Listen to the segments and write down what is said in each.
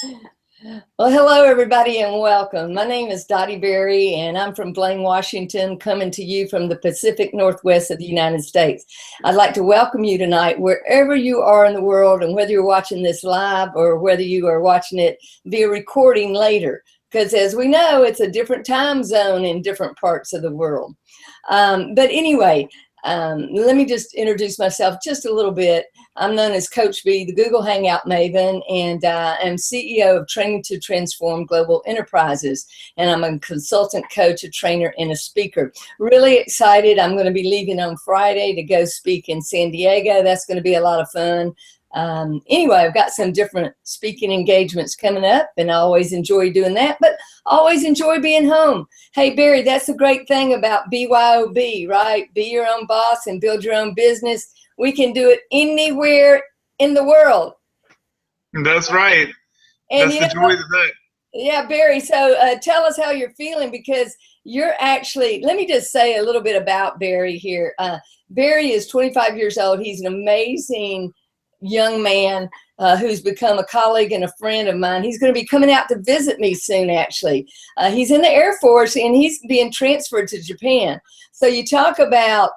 Well, hello, everybody, and welcome. My name is Dottie Berry, and I'm from Blaine, Washington, coming to you from the Pacific Northwest of the United States. I'd like to welcome you tonight, wherever you are in the world, and whether you're watching this live or whether you are watching it via recording later, because as we know, it's a different time zone in different parts of the world. But anyway, let me just introduce myself just a little bit. I'm known as Coach B, the Google Hangout Maven, and I'm CEO of Training to Transform Global Enterprises. And I'm a consultant coach, a trainer, and a speaker. Really excited. I'm going to be leaving on Friday to go speak in San Diego. That's going to be a lot of fun. Anyway, I've got some different speaking engagements coming up, and I always enjoy doing that, but I always enjoy being home. Hey, Barry, that's the great thing about BYOB, right? Be your own boss and build your own business. We can do it anywhere in the world. That's right. And That's the joy of that. Yeah, Barry, so tell us how you're feeling, because you're actually, let me just say a little bit about Barry here. Barry is 25 years old. He's an amazing young man who's become a colleague and a friend of mine. He's going to be coming out to visit me soon, actually. He's in the Air Force, and he's being transferred to Japan. So you talk about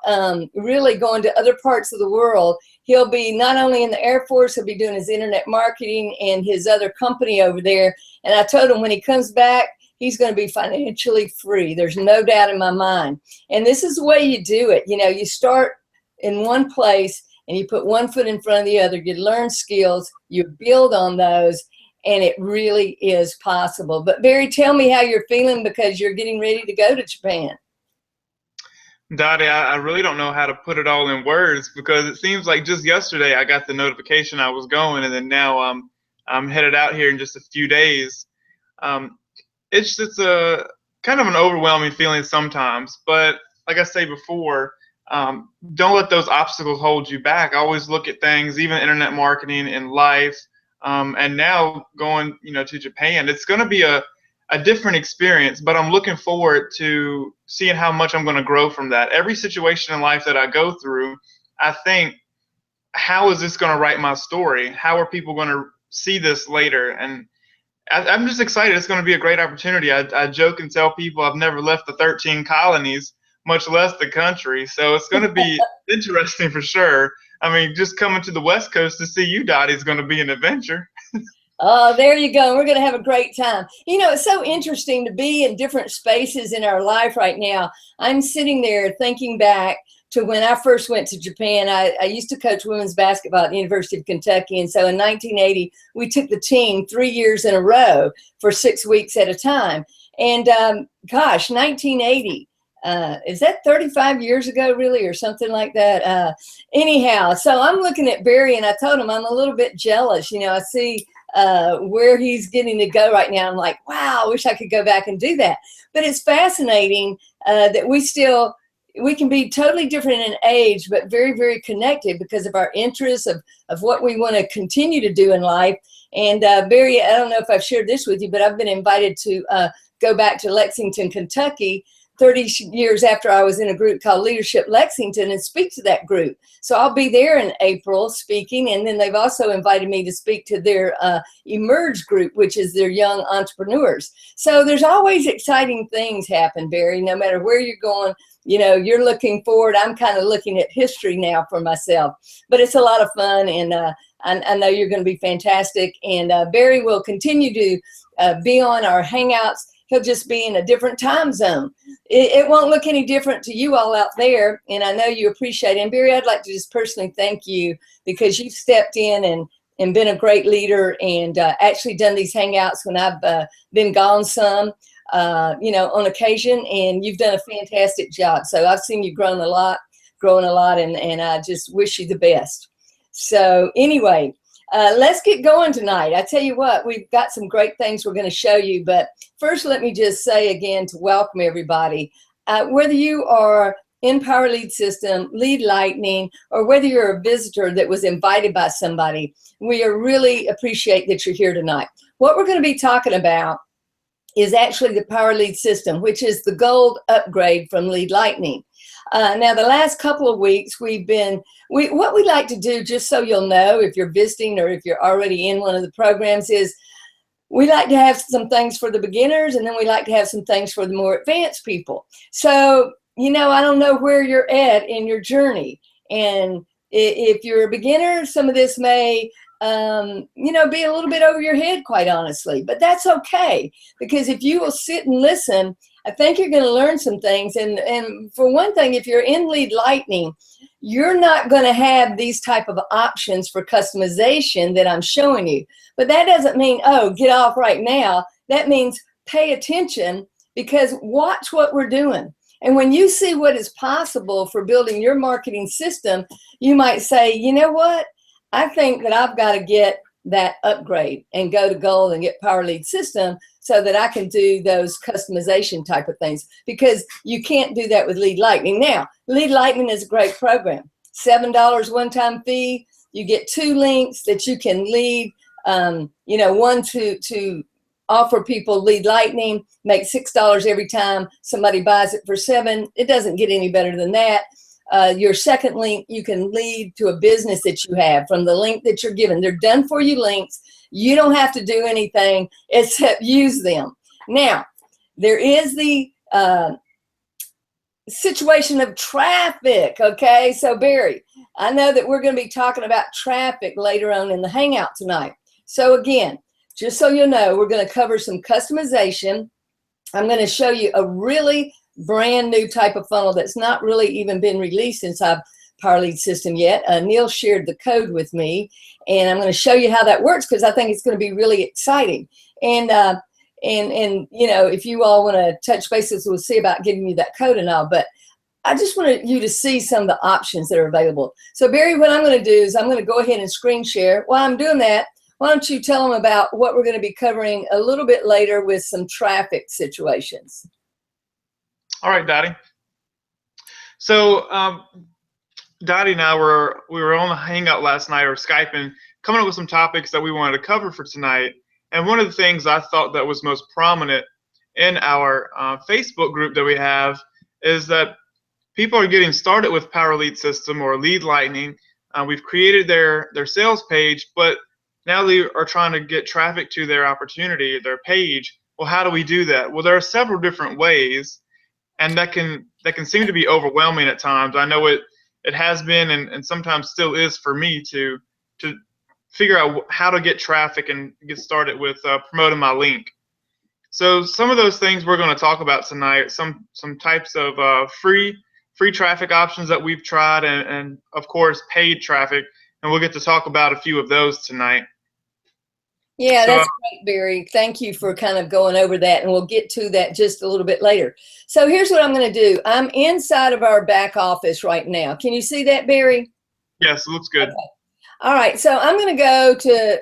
really going to other parts of the world. He'll be not only in the Air Force, he'll be doing his internet marketing and his other company over there. And I told him when he comes back, he's going to be financially free. There's no doubt in my mind. And this is the way you do it. You know, you start in one place, and you put one foot in front of the other, you learn skills, you build on those, and it really is possible. But Barry, tell me how you're feeling, because you're getting ready to go to Japan. Dottie, I really don't know how to put it all in words, because it seems like just yesterday I got the notification I was going, and then now I'm headed out here in just a few days. It's a kind of an overwhelming feeling sometimes, but like I say before, don't let those obstacles hold you back. I always look at things, even internet marketing and life, and now going, to Japan. It's going to be a different experience, but I'm looking forward to seeing how much I'm going to grow from that. Every situation in life that I go through, I think, how is this going to write my story? How are people going to see this later? And I'm just excited. It's going to be a great opportunity. I joke and tell people I've never left the 13 colonies, much less the country. So it's going to be interesting for sure. I mean, just coming to the West Coast to see you, Dottie, is going to be an adventure. Oh, there you go. We're going to have a great time. You know, it's so interesting to be in different spaces in our life right now. I'm sitting there thinking back to when I first went to Japan. I used to coach women's basketball at the University of Kentucky. And so in 1980, we took the team 3 years in a row for 6 weeks at a time. And gosh, 1980. Is that 35 years ago, really, or something like that? Anyhow, so I'm looking at Barry, and I told him I'm a little bit jealous. You know, I see where he's getting to go right now. I'm like, wow, I wish I could go back and do that. But it's fascinating that we can be totally different in age, but very, very connected because of our interests of what we want to continue to do in life. And Barry, I don't know if I've shared this with you, but I've been invited to go back to Lexington, Kentucky 30 years after I was in a group called Leadership Lexington and speak to that group. So I'll be there in April speaking. And then they've also invited me to speak to their Emerge group, which is their young entrepreneurs. So there's always exciting things happen, Barry, no matter where you're going. You know, you're looking forward. I'm kind of looking at history now for myself, but it's a lot of fun. And I know you're going to be fantastic. And Barry will continue to be on our Hangouts. He'll just be in a different time zone. It won't look any different to you all out there, and I know you appreciate it. And Barry, I'd like to just personally thank you, because you've stepped in and been a great leader, and actually done these Hangouts when I've been gone some, on occasion, and you've done a fantastic job. So I've seen you growing a lot, and I just wish you the best. So anyway, let's get going tonight. I tell you what, we've got some great things we're going to show you. But first, let me just say again to welcome everybody. Whether you are in Power Lead System, Lead Lightning, or whether you're a visitor that was invited by somebody, we really appreciate that you're here tonight. What we're going to be talking about is actually the Power Lead System, which is the gold upgrade from Lead Lightning. Now, the last couple of weeks, what we like to do, just so you'll know if you're visiting or if you're already in one of the programs, is we like to have some things for the beginners, and then we like to have some things for the more advanced people. So, you know, I don't know where you're at in your journey. And if you're a beginner, some of this may, you know, be a little bit over your head, quite honestly. But that's okay, because if you will sit and listen, I think you're going to learn some things. And for one thing, if you're in Lead Lightning, you're not going to have these type of options for customization that I'm showing you. But that doesn't mean, oh, get off right now. That means pay attention, because watch what we're doing. And when you see what is possible for building your marketing system, you might say, you know what? I think that I've got to get that upgrade and go to Gold and get Power Lead System so that I can do those customization type of things, because you can't do that with Lead Lightning. Now, Lead Lightning is a great program. $7 one-time fee. You get 2 links that you can lead, you know, one to offer people Lead Lightning, make $6 every time somebody buys it for $7. It doesn't get any better than that. Your second link, you can lead to a business that you have from the link that you're given. They're done for you links. You don't have to do anything except use them. Now, there is the situation of traffic, okay? So, Barry, I know that we're going to be talking about traffic later on in the Hangout tonight. So, again, just so you know, we're going to cover some customization. I'm going to show you a really brand new type of funnel that's not really even been released inside Power Lead System yet. Neil shared the code with me, and I'm going to show you how that works, because I think it's going to be really exciting. And you know, if you all want to touch bases, we'll see about giving you that code and all. But I just wanted you to see some of the options that are available. So, Barry, what I'm going to do is I'm going to go ahead and screen share. While I'm doing that, why don't you tell them about what we're going to be covering a little bit later with some traffic situations. All right, Dottie. So Dottie and I we were on the Hangout last night, or Skyping, coming up with some topics that we wanted to cover for tonight. And one of the things I thought that was most prominent in our Facebook group that we have is that people are getting started with Power Lead System or Lead Lightning. We've created their sales page, but now they are trying to get traffic to their opportunity, their page. Well, how do we do that? Well, there are several different ways, and that can seem to be overwhelming at times. I know it has been, and sometimes still is for me to figure out how to get traffic and get started with promoting my link. So some of those things we're going to talk about tonight, some types of free traffic options that we've tried, and of course paid traffic, and we'll get to talk about a few of those tonight. Yeah, that's great, Barry. Thank you for kind of going over that, and we'll get to that just a little bit later. So here's what I'm going to do. I'm inside of our back office right now. Can you see that, Barry? Yes, it looks good. Okay. All right, so I'm going to go to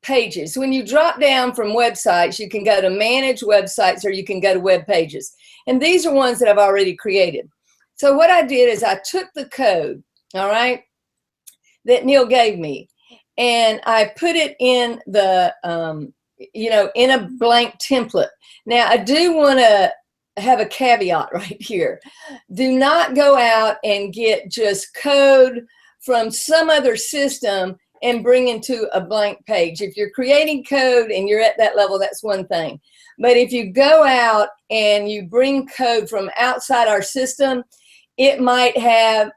pages. When you drop down from websites, you can go to manage websites, or you can go to web pages. And these are ones that I've already created. So what I did is I took the code, all right, that Neil gave me, and I put it in the, you know, in a blank template. Now, I do want to have a caveat right here. Do not go out and get just code from some other system and bring into a blank page. If you're creating code and you're at that level, that's one thing. But if you go out and you bring code from outside our system, it might have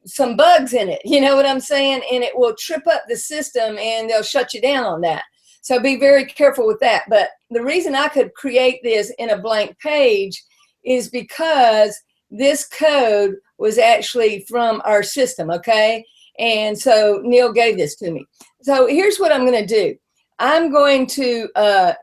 some bugs in it, you know what I'm saying? And it will trip up the system, and they'll shut you down on that. So be very careful with that. But the reason I could create this in a blank page is because this code was actually from our system, okay? And so Neil gave this to me. So here's what I'm going to do. I'm going to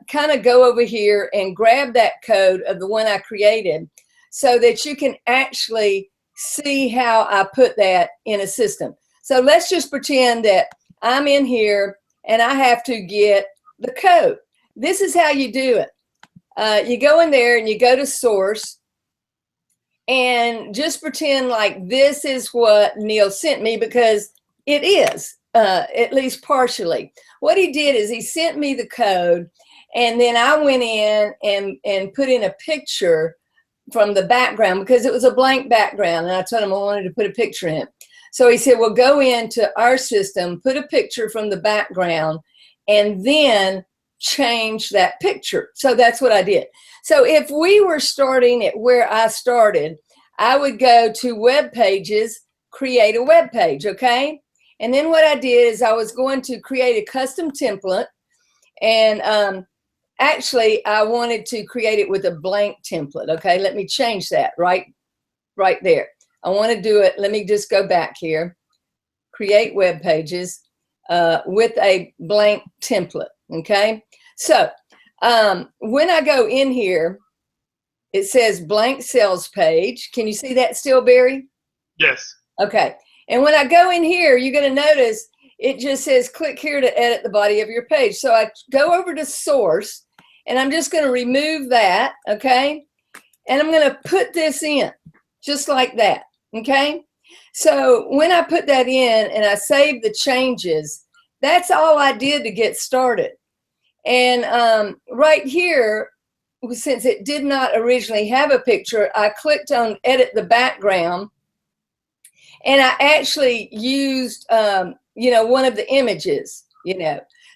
kind of go over here and grab that code of the one I created so that you can actually see how I put that in a system. So let's just pretend that I'm in here and I have to get the code. This is how you do it. You go in there and you go to source, and just pretend like this is what Neil sent me, because it is, at least partially. What he did is he sent me the code, and then I went in and put in a picture from the background, because it was a blank background, and I told him I wanted to put a picture in. So he said, well, go into our system, put a picture from the background, and then change that picture. So that's what I did. So if we were starting at where I started, I would go to web pages, create a web page, okay? And then what I did is I was going to create a custom template, and actually I wanted to create it with a blank template, okay? Let me change that right there. I want to do it. Let me just go back here. Create web pages with a blank template, okay? So when I go in here, it says blank sales page. Can you see that still, Barry? Yes. Okay. And when I go in here, you're going to notice it just says click here to edit the body of your page. So I go over to source, and I'm just going to remove that, okay? And I'm going to put this in just like that, okay? So when I put that in and I save the changes, that's all I did to get started. And right here, since it did not originally have a picture, I clicked on edit the background, and I actually used, one of the images,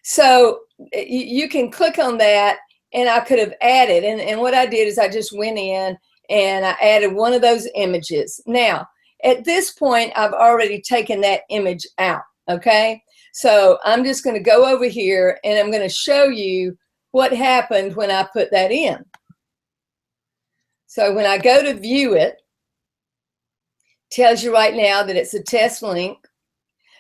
So you can click on that, and I could have added. And what I did is I just went in and I added one of those images. Now, at this point, I've already taken that image out, okay? So I'm just going to go over here, and I'm going to show you what happened when I put that in. So when I go to view it, tells you right now that it's a test link.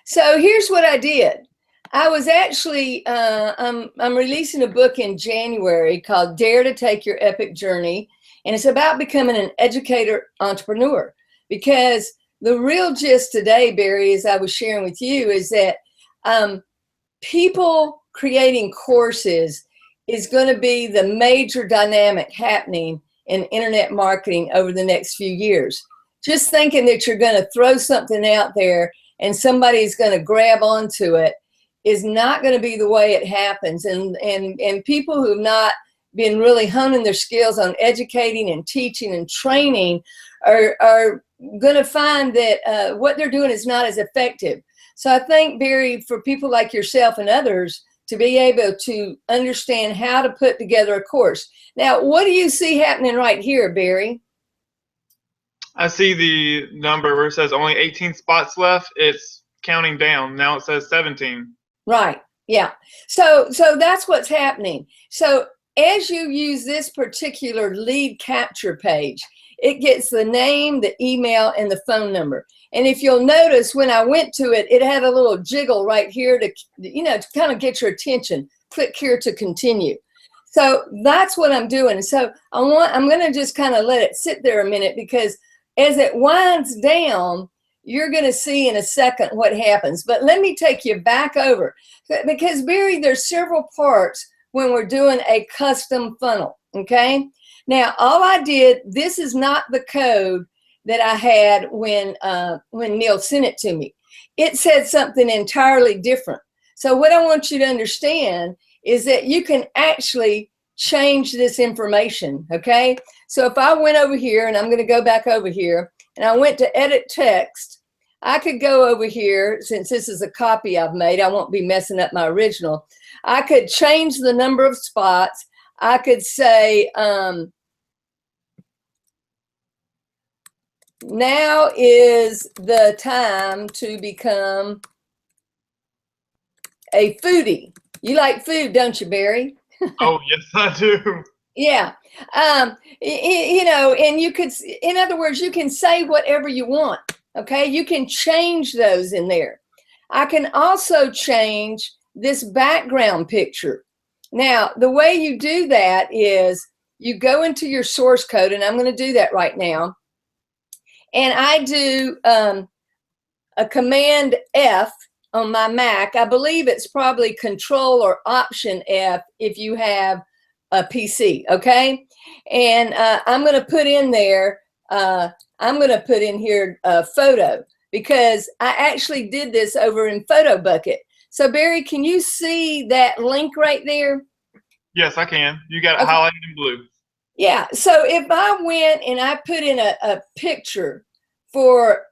So here's what I did. I was actually, I'm releasing a book in January called Dare to Take Your Epic Journey. And it's about becoming an educator entrepreneur, because the real gist today, Barry, as I was sharing with you, is that people creating courses is going to be the major dynamic happening in internet marketing over the next few years. Just thinking that you're going to throw something out there and somebody's going to grab onto it is not going to be the way it happens. And people who've not been really honing their skills on educating and teaching and training are going to find that what they're doing is not as effective. So I think, Barry, for people like yourself and others to be able to understand how to put together a course. Now, what do you see happening right here, Barry? I see the number where it says only 18 spots left. It's counting down. Now it says 17. Right. Yeah. So that's what's happening. So as you use this particular lead capture page, it gets the name, the email, and the phone number. And if you'll notice, when I went to it, it had a little jiggle right here to, to kind of get your attention. Click here to continue. So that's what I'm doing. So I'm going to just kind of let it sit there a minute, because as it winds down, you're going to see in a second what happens. But let me take you back over, because, Barry, there's several parts when we're doing a custom funnel, okay? Now, all I did, this is not the code that I had when Neil sent it to me. It said something entirely different. So what I want you to understand is that you can actually change this information, okay? So if I went over here, and I'm going to go back over here, and I went to edit text, I could go over here. Since this is a copy I've made, I won't be messing up my original. I could change the number of spots. I could say, now is the time to become a foodie. You like food, don't you, Barry? Oh, yes, I do. Yeah. And you could, in other words, you can say whatever you want. Okay. You can change those in there. I can also change this background picture. Now, the way you do that is you go into your source code, and I'm going to do that right now. And I do a Command F on my Mac. I believe it's probably Control or Option F if you have a PC, okay? And I'm going to put in there, I'm going to put in here a photo, because I actually did this over in PhotoBucket. So, Barry, can you see that link right there? Yes, I can. You got it highlighted in blue. Yeah. So if I went and I put in a picture for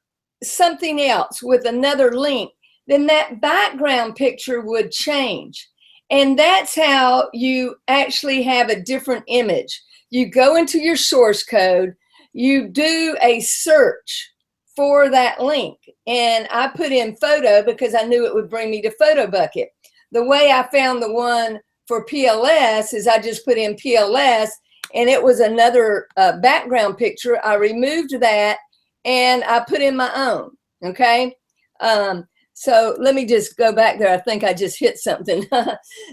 something else with another link, then that background picture would change. And that's how you actually have a different image. You go into your source code, you do a search for that link. And I put in photo because I knew it would bring me to PhotoBucket. The way I found the one for PLS is I just put in PLS and it was another background picture. I removed that and I put in my own, okay? So let me just go back there. I think I just hit something.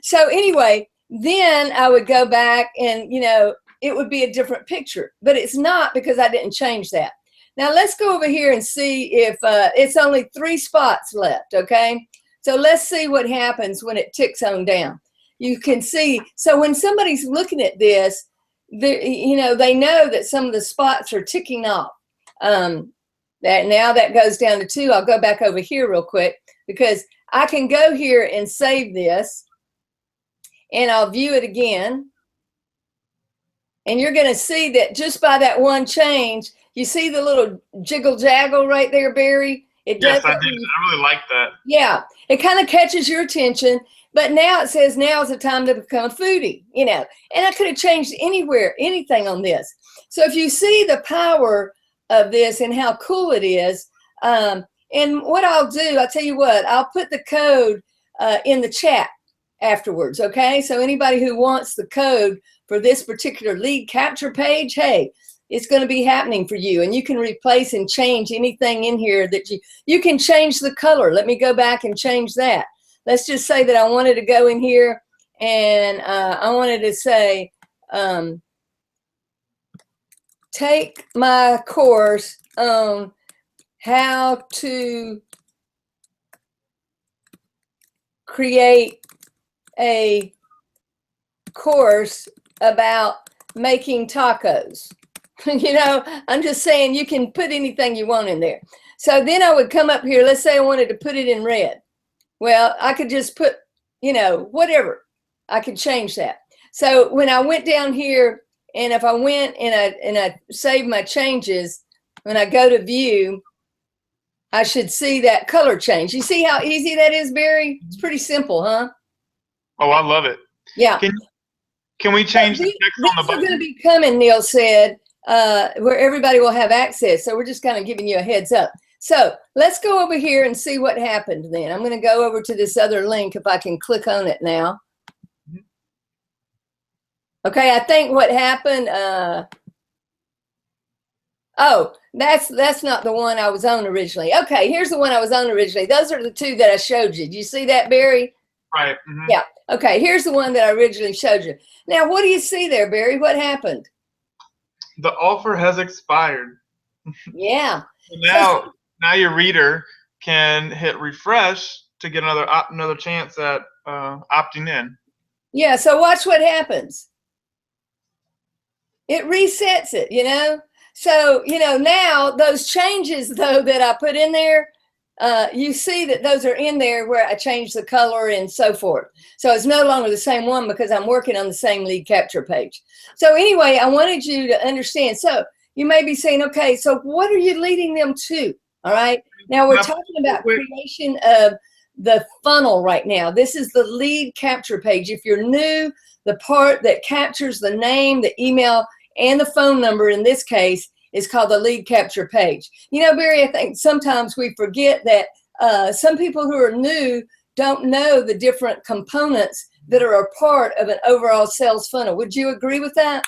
So anyway, then I would go back and, you know, it would be a different picture, but it's not because I didn't change that. Now let's go over here and see if it's only 3 spots left, okay? So let's see what happens when it ticks on down. You can see, so when somebody's looking at this, you know, they know that some of the spots are ticking off. That now that goes down to 2. I'll go back over here real quick because I can go here and save this and I'll view it again. And you're going to see that just by that one change, you see the little jiggle jaggle right there, Barry? It Yes, does. I did. I really like that. Yeah, it kind of catches your attention. But now it says now is the time to become a foodie, you know. And I could have changed anything on this. So if you see the power of this and how cool it is, and what I'll do, I'll tell you what, I'll put the code in the chat afterwards, okay? So anybody who wants the code for this particular lead capture page, hey, it's going to be happening for you. And you can replace and change anything in here that you can change the color. Let me go back and change that. Let's just say that I wanted to go in here and I wanted to say, take my course on how to create a course about making tacos. You know, I'm just saying you can put anything you want in there. So then I would come up here. Let's say I wanted to put it in red. Well, I could just put, you know, whatever. I could change that. So when I went down here, and if I went and I saved my changes, when I go to view, I should see that color change. You see how easy that is, Barry? It's pretty simple, huh? Oh, I love it. Yeah. Can we change the text on the button? These are button? going to be coming, Neil said, where everybody will have access. So we're just kind of giving you a heads up. So let's go over here and see what happened then. I'm going to go over to this other link if I can click on it now. Okay, I think what happened, oh, that's not the one I was on originally. Okay, here's the one I was on originally. Those are the 2 that I showed you. Do you see that, Barry? Right. Yeah. Okay, here's the one that I originally showed you. Now, what do you see there, Barry? What happened? The offer has expired. Yeah. Now your reader can hit refresh to get another chance at opting in. Yeah, so watch what happens. It resets it, you know? So, you know, now those changes, though, that I put in there, you see that those are in there where I changed the color and so forth. So it's no longer the same one because I'm working on the same lead capture page. So anyway, I wanted you to understand. So you may be saying, okay, so what are you leading them to? All right. Now we're talking about creation of the funnel right now. This is the lead capture page. If you're new, the part that captures the name, the email, and the phone number in this case is called the lead capture page. You know, Barry, I think sometimes we forget that some people who are new don't know the different components that are a part of an overall sales funnel. Would you agree with that?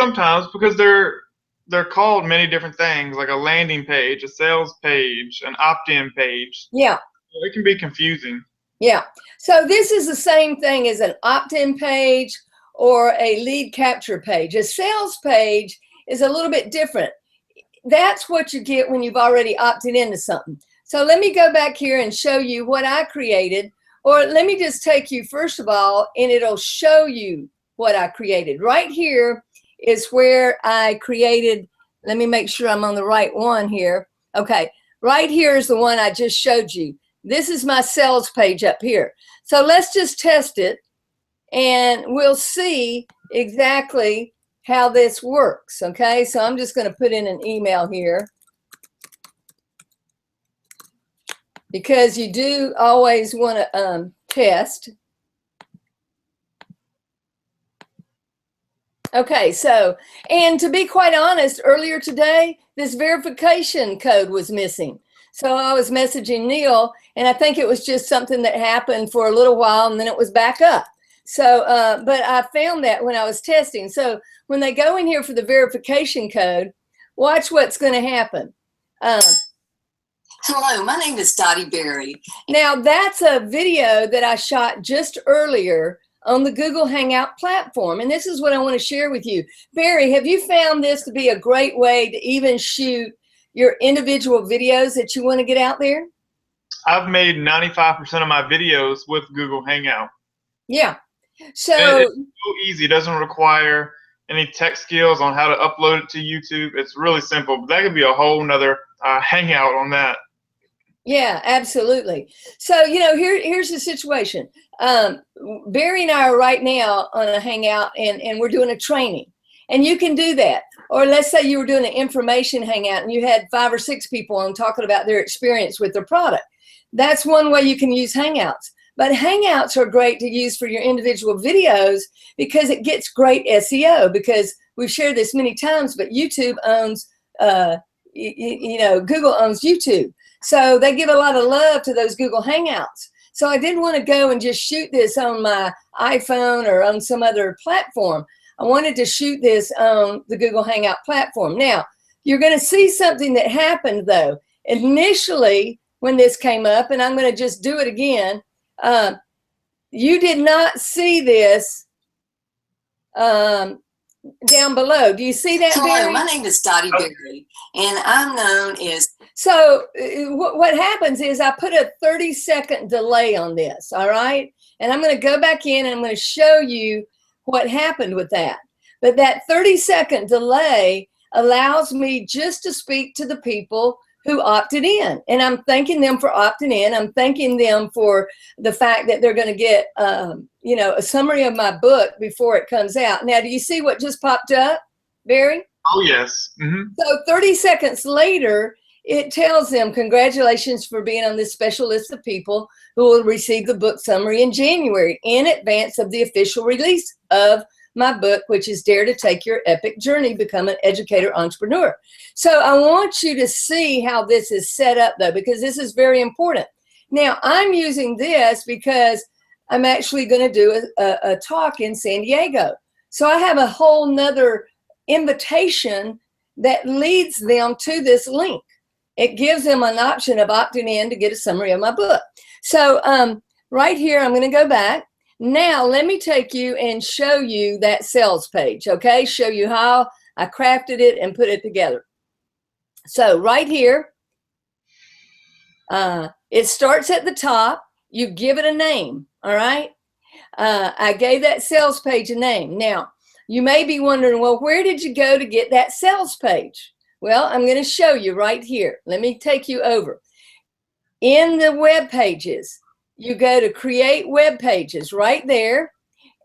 Sometimes, because they're called many different things, like a landing page, a sales page, an opt-in page. Yeah. It can be confusing. Yeah. So this is the same thing as an opt-in page or a lead capture page. A sales page is a little bit different. That's what you get when you've already opted into something. So let me go back here and show you what I created, or let me just take you first of all, and it'll show you what I created. Right here is where I created, let me make sure I'm on the right one here. Okay, right here is the one I just showed you. This is my sales page up here. So let's just test it and we'll see exactly how this works. Okay, so I'm just going to put in an email here because you do always want to test. Okay, so, and to be quite honest, earlier today, this verification code was missing. So I was messaging Neil, and I think it was just something that happened for a little while, and then it was back up. So, but I found that when I was testing. So when they go in here for the verification code, watch what's going to happen. Hello, my name is Dottie Berry. Now, that's a video that I shot just earlier on the Google Hangout platform. And this is what I want to share with you. Barry, have you found this to be a great way to even shoot your individual videos that you want to get out there? I've made 95% of my videos with Google Hangout. Yeah. So it's so easy. It doesn't require any tech skills on how to upload it to YouTube. It's really simple. But that could be a whole nother hangout on that. Yeah, absolutely. So, here's the situation. Barry and I are right now on a hangout and we're doing a training, and you can do that. Or let's say you were doing an information hangout and you had 5 or 6 people on talking about their experience with their product. That's one way you can use Hangouts. But Hangouts are great to use for your individual videos because it gets great SEO, because we've shared this many times, but YouTube owns, Google owns YouTube. So they give a lot of love to those Google Hangouts. So I didn't want to go and just shoot this on my iPhone or on some other platform. I wanted to shoot this on the Google Hangout platform. Now, you're going to see something that happened, though. Initially, when this came up, and I'm going to just do it again, you did not see this down below. Do you see that, Hello, Barry? my name is Dottie Berry, and I'm known as... So what happens is I put a 30-second delay on this, all right? And I'm going to go back in and I'm going to show you what happened with that. But that 30-second delay allows me just to speak to the people who opted in. And I'm thanking them for opting in. I'm thanking them for the fact that they're going to get, a summary of my book before it comes out. Now, do you see what just popped up, Barry? Oh, yes. Mm-hmm. So 30 seconds later, it tells them, congratulations for being on this special list of people who will receive the book summary in January in advance of the official release of my book, which is Dare to Take Your Epic Journey, Become an Educator Entrepreneur. So I want you to see how this is set up, though, because this is very important. Now, I'm using this because I'm actually going to do a talk in San Diego. So I have a whole nother invitation that leads them to this link. It gives them an option of opting in to get a summary of my book. So right here, I'm going to go back. Now, let me take you and show you that sales page, okay? Show you how I crafted it and put it together. So right here, it starts at the top. You give it a name, all right? I gave that sales page a name. Now, you may be wondering, well, where did you go to get that sales page? Well, I'm going to show you right here. Let me take you over. In the web pages, you go to create web pages right there.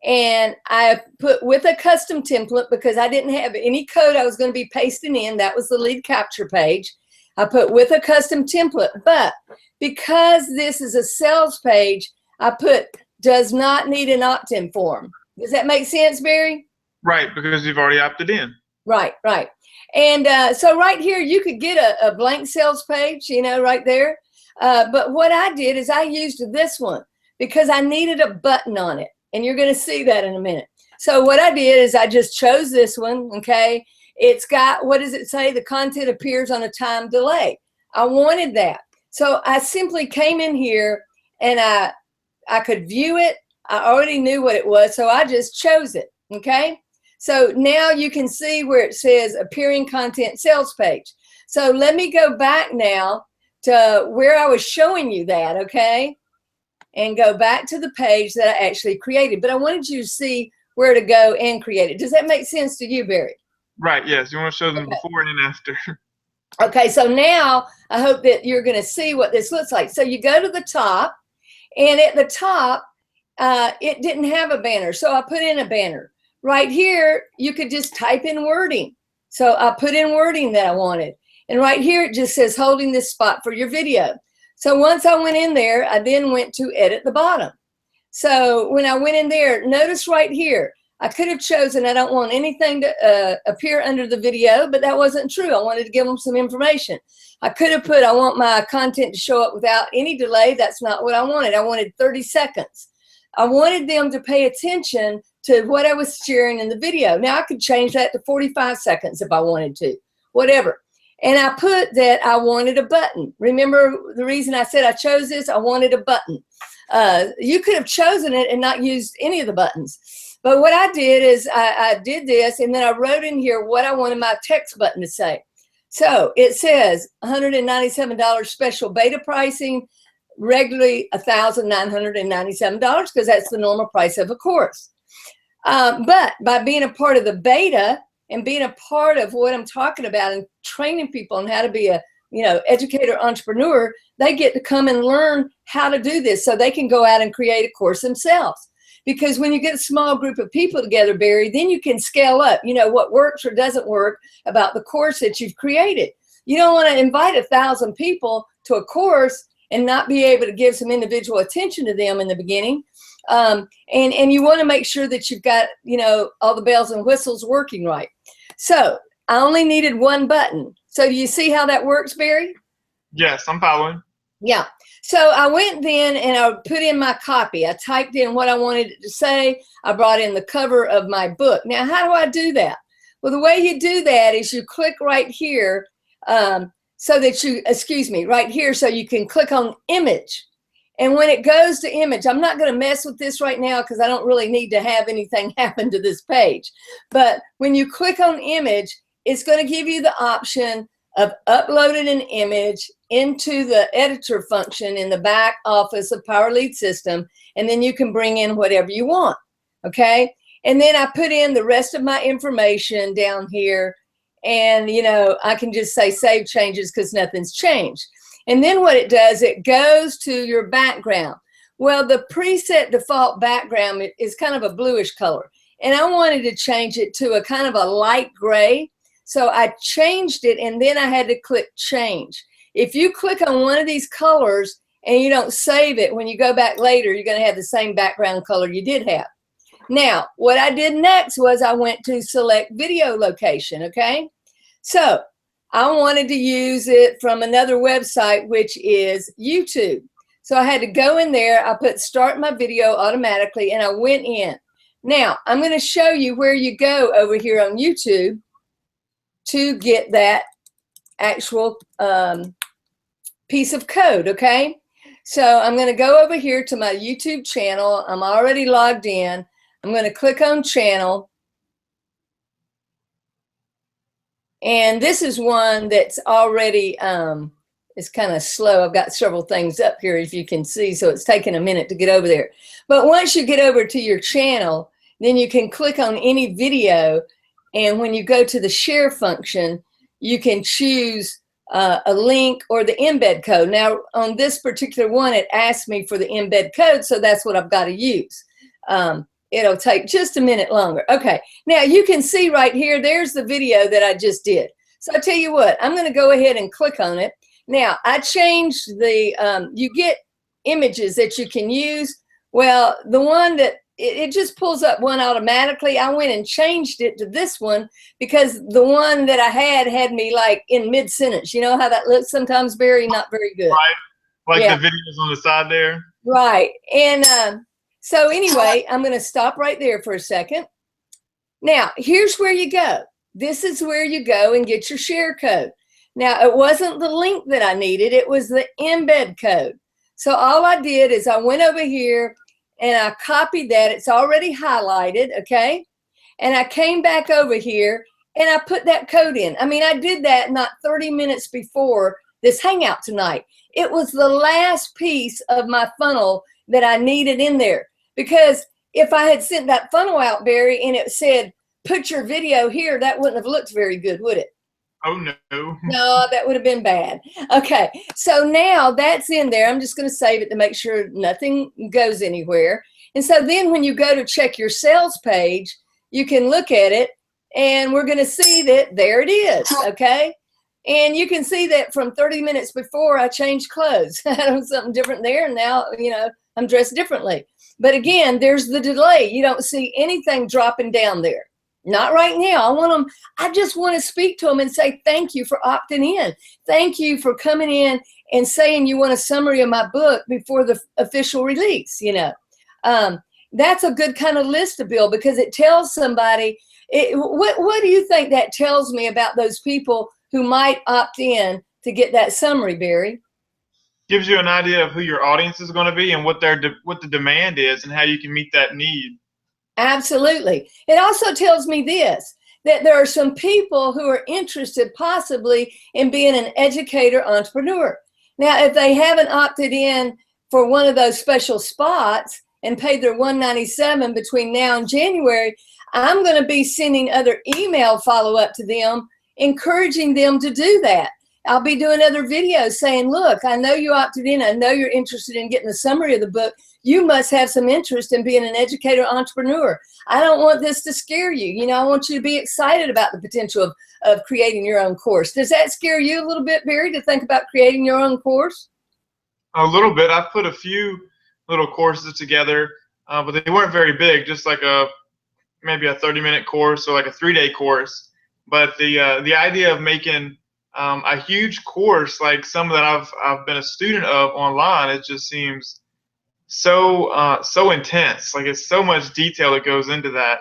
And I put with a custom template because I didn't have any code I was going to be pasting in. That was the lead capture page. I put with a custom template. But because this is a sales page, I put does not need an opt-in form. Does that make sense, Barry? Right, because you've already opted in. Right, right. And so right here, you could get a blank sales page, right there. But what I did is I used this one because I needed a button on it. And you're going to see that in a minute. So what I did is I just chose this one, okay? It's got, what does it say? The content appears on a time delay. I wanted that. So I simply came in here and I could view it. I already knew what it was, so I just chose it, okay? So now you can see where it says appearing content sales page. So let me go back now to where I was showing you that, okay? And go back to the page that I actually created. But I wanted you to see where to go and create it. Does that make sense to you, Barry? Right, yes. You want to show them before and then after. Okay, so now I hope that you're going to see what this looks like. So you go to the top, and at the top, it didn't have a banner. So I put in a banner. Right here, you could just type in wording. So I put in wording that I wanted. And right here, it just says holding this spot for your video. So once I went in there, I then went to edit the bottom. So when I went in there, notice right here, I could have chosen, I don't want anything to appear under the video, but that wasn't true. I wanted to give them some information. I could have put, I want my content to show up without any delay. That's not what I wanted. I wanted 30 seconds. I wanted them to pay attention to what I was sharing in the video. Now I could change that to 45 seconds if I wanted to, whatever. And I put that I wanted a button. Remember the reason I said I chose this? I wanted a button. You could have chosen it and not used any of the buttons. But what I did is I did this, and then I wrote in here what I wanted my text button to say. So it says $197 special beta pricing, regularly $1,997 because that's the normal price of a course. But by being a part of the beta and being a part of what I'm talking about and training people on how to be a educator entrepreneur, they get to come and learn how to do this so they can go out and create a course themselves. Because when you get a small group of people together, Barry, then you can scale up, what works or doesn't work about the course that you've created. You don't want to invite 1,000 people to a course and not be able to give some individual attention to them in the beginning. And you want to make sure that you've got, all the bells and whistles working right. So I only needed one button. So do you see how that works, Barry? Yes, I'm following. Yeah. So I went then and I put in my copy. I typed in what I wanted it to say. I brought in the cover of my book. Now, how do I do that? Well, the way you do that is you click right here right here so you can click on image. And when it goes to image, I'm not going to mess with this right now because I don't really need to have anything happen to this page. But when you click on image, it's going to give you the option of uploading an image into the editor function in the back office of PowerLead system, and then you can bring in whatever you want, okay? And then I put in the rest of my information down here, and I can just say save changes because nothing's changed. And then what it does, it goes to your background. Well, the preset default background is kind of a bluish color, and I wanted to change it to a kind of a light gray. So I changed it, and then I had to click change. If you click on one of these colors and you don't save it, when you go back later, you're going to have the same background color you did have. Now, what I did next was I went to select video location, okay? So I wanted to use it from another website, which is YouTube. So I had to go in there. I put start my video automatically, and I went in. Now, I'm going to show you where you go over here on YouTube to get that actual piece of code, okay? So I'm going to go over here to my YouTube channel. I'm already logged in. I'm going to click on channel. And this is one that's already, it's kind of slow. I've got several things up here, if you can see, so it's taking a minute to get over there. But once you get over to your channel, then you can click on any video. And when you go to the share function, you can choose a link or the embed code. Now, on this particular one, it asked me for the embed code, so that's what I've got to use. It'll take just a minute longer. Okay, now you can see right here, there's the video that I just did. So I tell you what, I'm going to go ahead and click on it. Now, I changed the, you get images that you can use. Well, the one that, it just pulls up one automatically. I went and changed it to this one because the one that I had me like in mid-sentence. You know how that looks sometimes, Barry? Not very good. Right. Like Yeah. the videos on the side there. Right. And so anyway, I'm going to stop right there for a second. Now, here's where you go. This is where you go and get your share code. Now, it wasn't the link that I needed. It was the embed code. So all I did is I went over here and I copied that. It's already highlighted, okay? And I came back over here and I put that code in. I mean, I did that not 30 minutes before this Hangout tonight. It was the last piece of my funnel that I needed in there. Because if I had sent that funnel out, Barry, and it said, put your video here, that wouldn't have looked very good, would it? Oh, no. No, that would have been bad. Okay, so now that's in there. I'm just going to save it to make sure nothing goes anywhere. And so then when you go to check your sales page, you can look at it, and we're going to see that there it is, okay? And you can see that from 30 minutes before I changed clothes. I had something different there, and now, I'm dressed differently. But again, there's the delay. You don't see anything dropping down there. Not right now. I just want to speak to them and say, thank you for opting in. Thank you for coming in and saying you want a summary of my book before the official release, That's a good kind of list to build, because it tells somebody, what do you think that tells me about those people who might opt in to get that summary, Barry? Gives you an idea of who your audience is going to be and what the demand is and how you can meet that need. Absolutely. It also tells me this, that there are some people who are interested possibly in being an educator entrepreneur. Now, if they haven't opted in for one of those special spots and paid their $197 between now and January, I'm going to be sending other email follow-up to them, encouraging them to do that. I'll be doing other videos saying, look, I know you opted in. I know you're interested in getting the summary of the book. You must have some interest in being an educator entrepreneur. I don't want this to scare you. I want you to be excited about the potential of creating your own course. Does that scare you a little bit, Barry, to think about creating your own course? A little bit. I've put a few little courses together, but they weren't very big, just like maybe a 30-minute course or like a 3-day course. But the idea of making a huge course like some that I've been a student of online, it just seems so intense. Like, it's so much detail that goes into that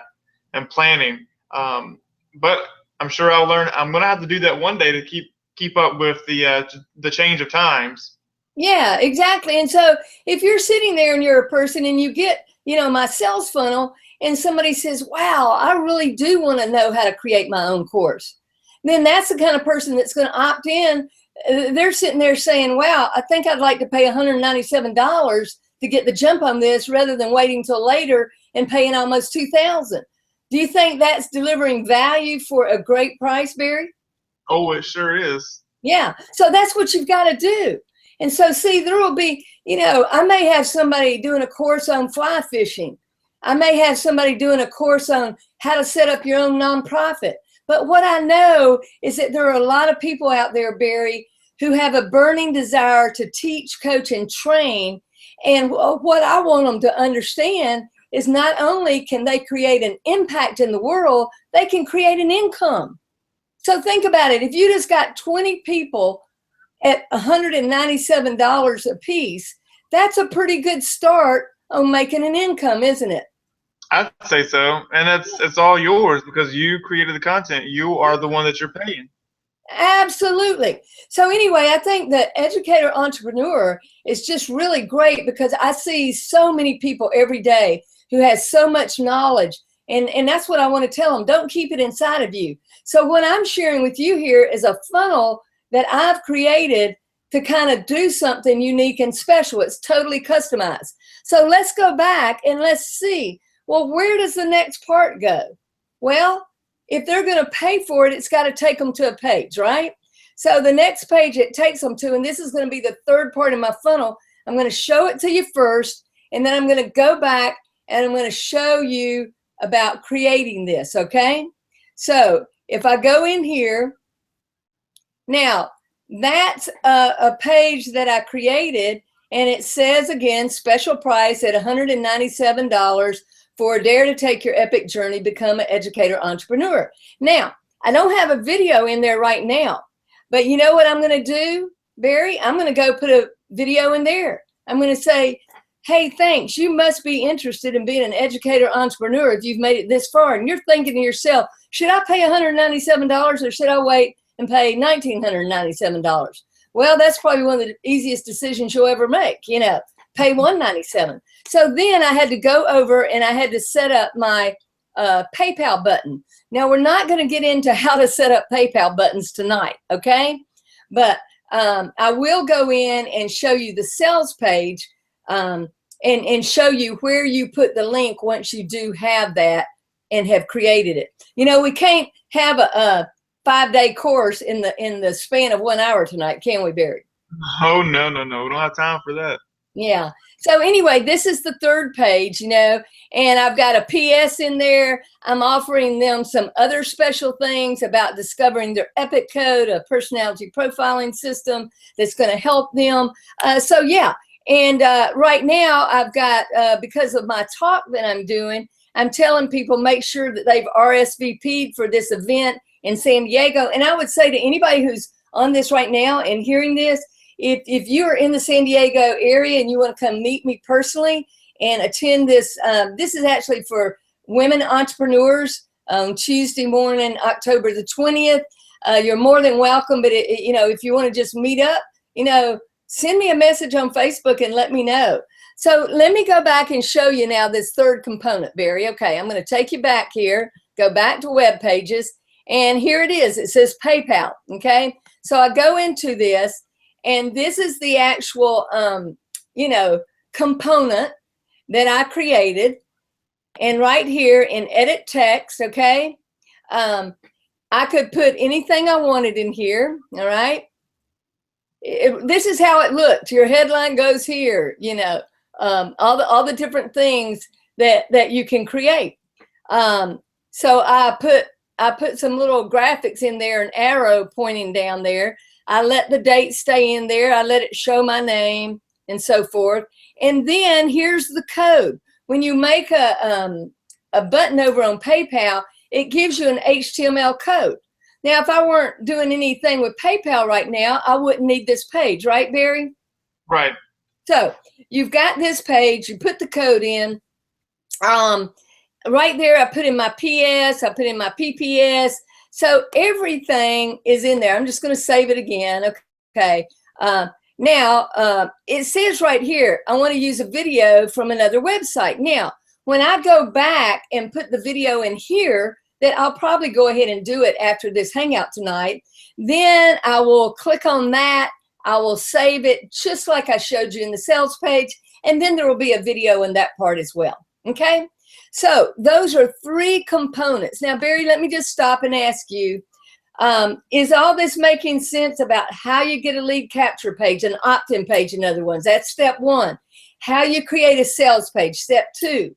and planning. But I'm sure I'll learn. I'm gonna have to do that one day to keep up with the change of times. Yeah, exactly. And so if you're sitting there and you're a person and you get, my sales funnel, and somebody says, wow, I really do want to know how to create my own course, then that's the kind of person that's going to opt in. They're sitting there saying, wow, I think I'd like to pay $197 to get the jump on this rather than waiting till later and paying almost $2,000. Do you think that's delivering value for a great price, Barry? Oh, it sure is. Yeah. So that's what you've got to do. And so, see, there will be, I may have somebody doing a course on fly fishing. I may have somebody doing a course on how to set up your own nonprofit. But what I know is that there are a lot of people out there, Barry, who have a burning desire to teach, coach, and train. And what I want them to understand is not only can they create an impact in the world, they can create an income. So think about it. If you just got 20 people at $197 a piece, that's a pretty good start on making an income, isn't it? I'd say so. And it's all yours because you created the content. You are the one that you're paying. Absolutely. So anyway, I think the educator entrepreneur is just really great because I see so many people every day who has so much knowledge. And that's what I want to tell them. Don't keep it inside of you. So what I'm sharing with you here is a funnel that I've created to kind of do something unique and special. It's totally customized. So let's go back and let's see, well, where does the next part go? Well, if they're going to pay for it, it's got to take them to a page, right? So the next page it takes them to, and this is going to be the third part of my funnel. I'm going to show it to you first, and then I'm going to go back and I'm going to show you about creating this, okay? So if I go in here, now that's a page that I created, and it says again, special price at $197 for a dare to take your epic journey, become an educator entrepreneur. Now, I don't have a video in there right now, but you know what I'm going to do, Barry? I'm going to go put a video in there. I'm going to say, hey, thanks. You must be interested in being an educator entrepreneur if you've made it this far. And you're thinking to yourself, should I pay $197 or should I wait and pay $1,997? Well, that's probably one of the easiest decisions you'll ever make, pay $197. So then I had to go over and I had to set up my PayPal button. Now, we're not going to get into how to set up PayPal buttons tonight, okay? But I will go in and show you the sales page and show you where you put the link once you do have that and have created it. We can't have a 5-day course in the span of 1 hour tonight, can we, Barry? Oh, no. We don't have time for that. Yeah. So anyway, this is the third page, and I've got a PS in there. I'm offering them some other special things about discovering their EPIC code, a personality profiling system that's going to help them. So yeah. And right now I've got, because of my talk that I'm doing, I'm telling people make sure that they've RSVP'd for this event in San Diego. And I would say to anybody who's on this right now and hearing this, if you are in the San Diego area and you want to come meet me personally and attend this, this is actually for women entrepreneurs on Tuesday morning, October the 20th. You're more than welcome, but you know, if you want to just meet up, you know, send me a message on Facebook and let me know. So let me go back and show you now this third component, Barry. Okay, I'm going to take you back here, go back to web pages, and here it is. It says PayPal, okay? So I go into this, and this is the actual, you know, component that I created. And right here in edit text, okay, I could put anything I wanted in here, all right? This is how it looked. Your headline goes here, you know, all the different things that you can create. So I put some little graphics in there, an arrow pointing down there. I let the date stay in there. I let it show my name and so forth. And then here's the code. When you make a button over on PayPal, it gives you an HTML code. Now, if I weren't doing anything with PayPal right now, I wouldn't need this page, right, Barry? Right. So you've got this page, you put the code in. Right there, I put in my PS, I put in my PPS. So everything is in there. I'm just going to save it again. Okay. Now, it says right here, I want to use a video from another website. Now, when I go back and put the video in here, that I'll probably go ahead and do it after this Hangout tonight, then I will click on that. I will save it just like I showed you in the sales page, and then there will be a video in that part as well. Okay, so those are three components. Now, Barry, let me just stop and ask you, is all this making sense about how you get a lead capture page, an opt-in page, in other words? That's step one. How you create a sales page, step two.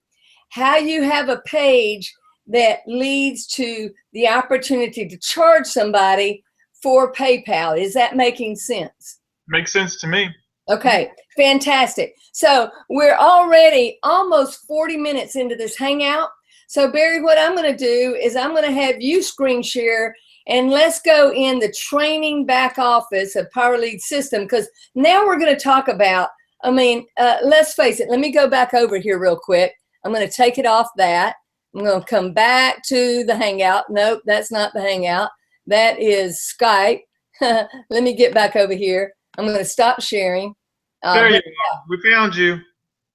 How you have a page that leads to the opportunity to charge somebody for PayPal. Is that making sense? Makes sense to me. Okay, fantastic. So we're already almost 40 minutes into this Hangout. So Barry, what I'm going to do is I'm going to have you screen share, and let's go in the training back office of Power Lead System, because now we're going to talk about, I mean, let's face it, let me go back over here real quick. I'm going to take it off that. I'm going to come back to the Hangout. Nope, that's not the Hangout. That is Skype. Let me get back over here. I'm going to stop sharing. There you are. We found you.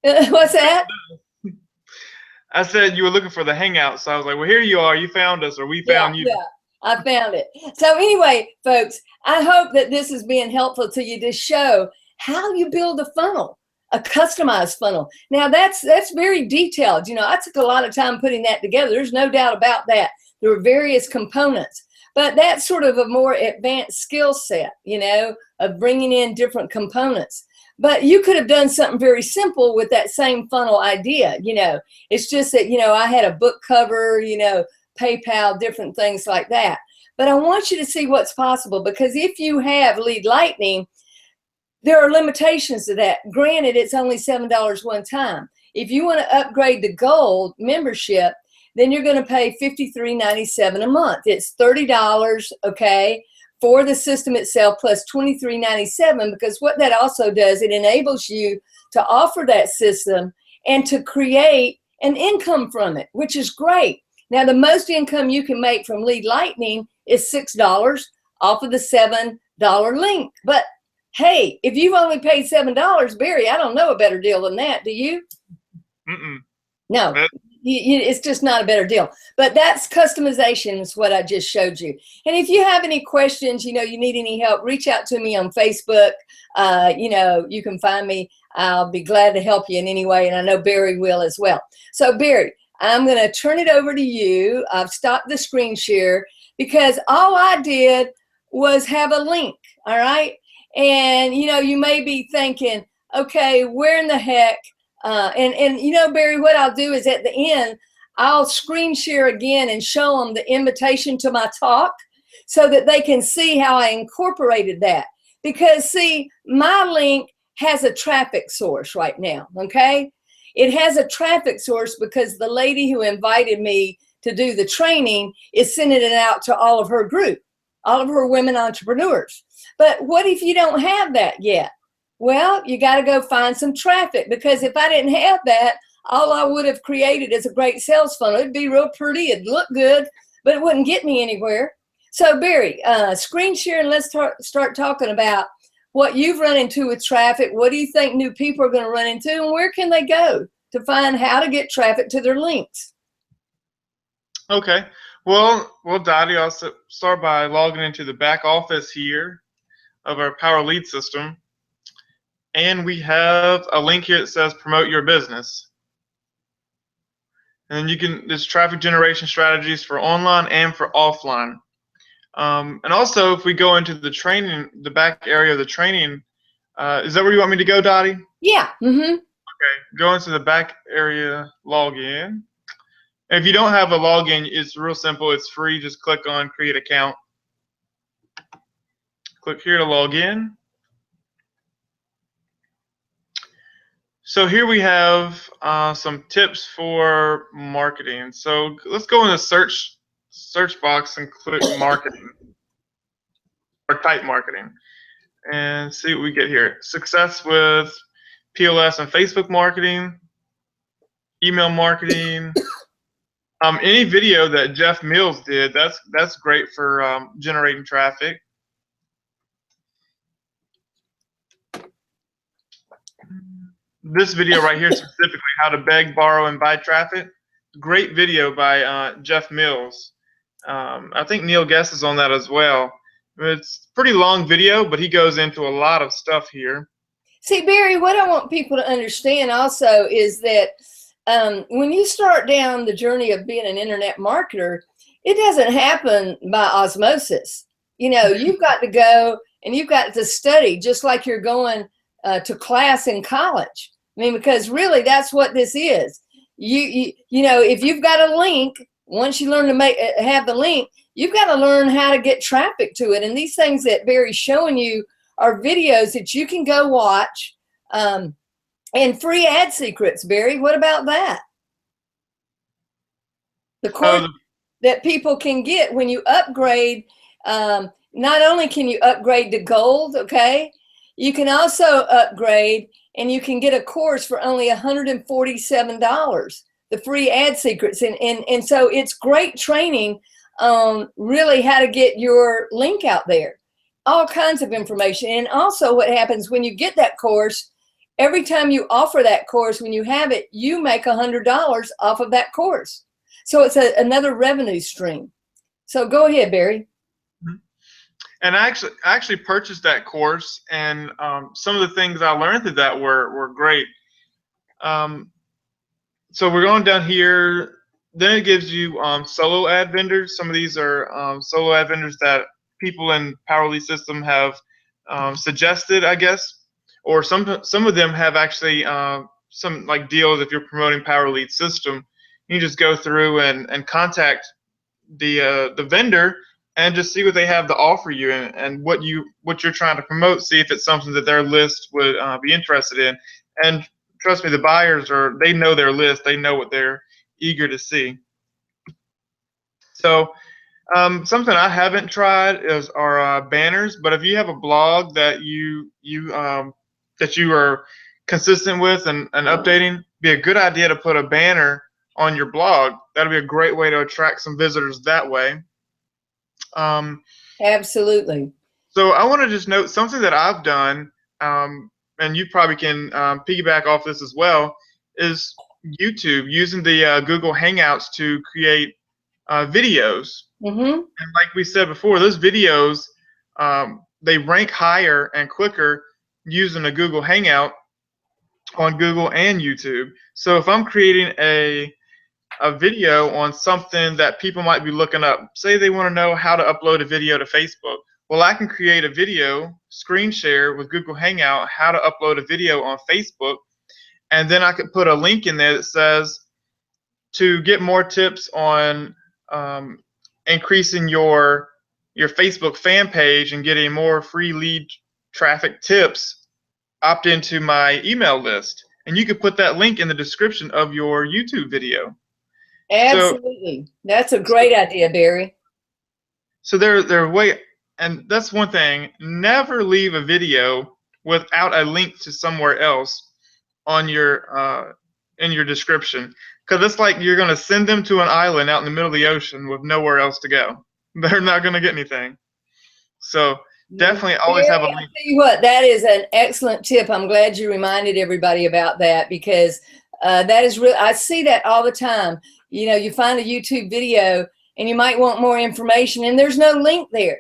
What's that? I said you were looking for the Hangout, so I was like, well, here you are. You found us, or we found you. Yeah, I found it. So anyway, folks, I hope that this is being helpful to you to show how you build a funnel. A customized funnel. Now that's very detailed. You know, I took a lot of time putting that together. There's no doubt about that. There were various components, but that's sort of a more advanced skill set, you know, of bringing in different components. But you could have done something very simple with that same funnel idea. You know, it's just that, you know, I had a book cover, you know, PayPal, different things like that. But I want you to see what's possible, because if you have Lead Lightning, there are limitations to that. Granted, it's only $7 one time. If you want to upgrade to gold membership, then you're going to pay $53.97 a month. It's $30, okay, for the system itself, plus $23.97, because what that also does, it enables you to offer that system and to create an income from it, which is great. Now, the most income you can make from Lead Lightning is $6 off of the $7 link. But hey, if you've only paid $7, Barry, I don't know a better deal than that. Do you? Mm-mm. No, it's just not a better deal. But that's customization is what I just showed you. And if you have any questions, you know, you need any help, reach out to me on Facebook. You know, you can find me. I'll be glad to help you in any way. And I know Barry will as well. So Barry, I'm going to turn it over to you. I've stopped the screen share because all I did was have a link. All right. And, you know, you may be thinking, okay, where in the heck? And you know, Barry, what I'll do is at the end, I'll screen share again and show them the invitation to my talk so that they can see how I incorporated that. Because, see, my link has a traffic source right now, okay? It has a traffic source because the lady who invited me to do the training is sending it out to all of her group, all of her women entrepreneurs. But what if you don't have that yet? Well, you got to go find some traffic, because if I didn't have that, all I would have created is a great sales funnel. It'd be real pretty, it'd look good, but it wouldn't get me anywhere. So Barry, screen share, and let's start talking about what you've run into with traffic. What do you think new people are going to run into, and where can they go to find how to get traffic to their links? Okay. Well, Dottie, I'll start by logging into the back office here of our Power Lead system. And we have a link here that says promote your business. And you can, there's traffic generation strategies for online and for offline. And also, if we go into the training, the back area of the training, is that where you want me to go, Dottie? Yeah. Mm-hmm. Okay. Go into the back area, log in. If you don't have a login, it's real simple. It's free. Just click on create account. Click here to log in. So here we have some tips for marketing. So let's go in the search box and click marketing or type marketing and see what we get here. Success with PLS and Facebook marketing, email marketing. Any video that Jeff Mills did, that's great for generating traffic. This video right here, specifically how to beg, borrow, and buy traffic. Great video by Jeff Mills. I think Neil Guest is on that as well. It's a pretty long video, but he goes into a lot of stuff here. See, Barry, what I want people to understand also is that when you start down the journey of being an internet marketer, it doesn't happen by osmosis. You know, you've got to go and you've got to study just like you're going to class in college. I mean, because really that's what this is. You know, if you've got a link, once you learn to have the link, you've got to learn how to get traffic to it. And these things that Barry's showing you are videos that you can go watch. And free ad secrets, Barry, what about that? The course that people can get when you upgrade, not only can you upgrade to gold, okay, you can also upgrade and you can get a course for only $147, the free ad secrets. And so it's great training on really how to get your link out there, all kinds of information. And also what happens when you get that course, every time you offer that course, when you have it, you make $100 off of that course. So it's another revenue stream. So go ahead, Barry. And I actually purchased that course, and some of the things I learned through that were great. So we're going down here. Then it gives you solo ad vendors. Some of these are solo ad vendors that people in Power Lead System have suggested, I guess. Or some of them have actually some like deals. If you're promoting Power Lead System, you just go through and contact the vendor and just see what they have to offer you and what you're trying to promote. See if it's something that their list would be interested in. And trust me, the buyers they know their list. They know what they're eager to see. So something I haven't tried are banners. But if you have a blog that you are consistent with and updating, be a good idea to put a banner on your blog. That'll be a great way to attract some visitors that way. Absolutely. So I want to just note something that I've done, and you probably can piggyback off this as well, is YouTube, using the Google Hangouts to create videos. Mm-hmm. And like we said before, those videos, they rank higher and quicker using a Google Hangout on Google and YouTube. So if I'm creating a video on something that people might be looking up, say they want to know how to upload a video to Facebook, well, I can create a video, screen share with Google Hangout, how to upload a video on Facebook, and then I could put a link in there that says to get more tips on increasing your Facebook fan page and getting more free lead traffic tips, opt into my email list. And you could put that link in the description of your YouTube video. Absolutely. That's a great idea, Barry. So they're way, and that's one thing. Never leave a video without a link to somewhere else on your in your description, because it's like you're going to send them to an island out in the middle of the ocean with nowhere else to go. They're not going to get anything. So definitely always have a link. I'll tell you what, that is an excellent tip. I'm glad you reminded everybody about that, because that is real. I see that all the time. You know, you find a YouTube video and you might want more information and there's no link there.